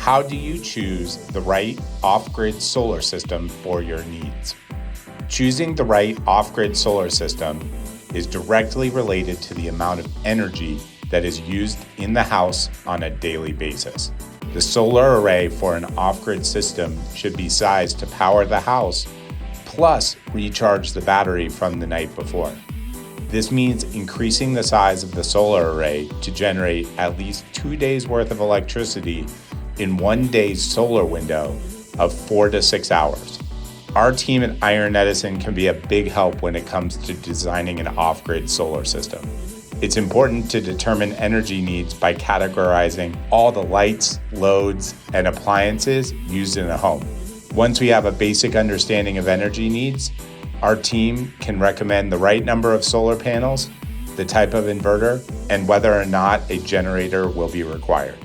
How do you choose the right off-grid solar system for your needs? Choosing the right off-grid solar system is directly related to the amount of energy that is used in the house on a daily basis. The solar array for an off-grid system should be sized to power the house, plus recharge the battery from the night before. This means increasing the size of the solar array to generate at least 2 days worth of electricity in 1 day's solar window of 4 to 6 hours. Our team at Iron Edison can be a big help when it comes to designing an off-grid solar system. It's important to determine energy needs by categorizing all the lights, loads, and appliances used in a home. Once we have a basic understanding of energy needs, our team can recommend the right number of solar panels, the type of inverter, and whether or not a generator will be required.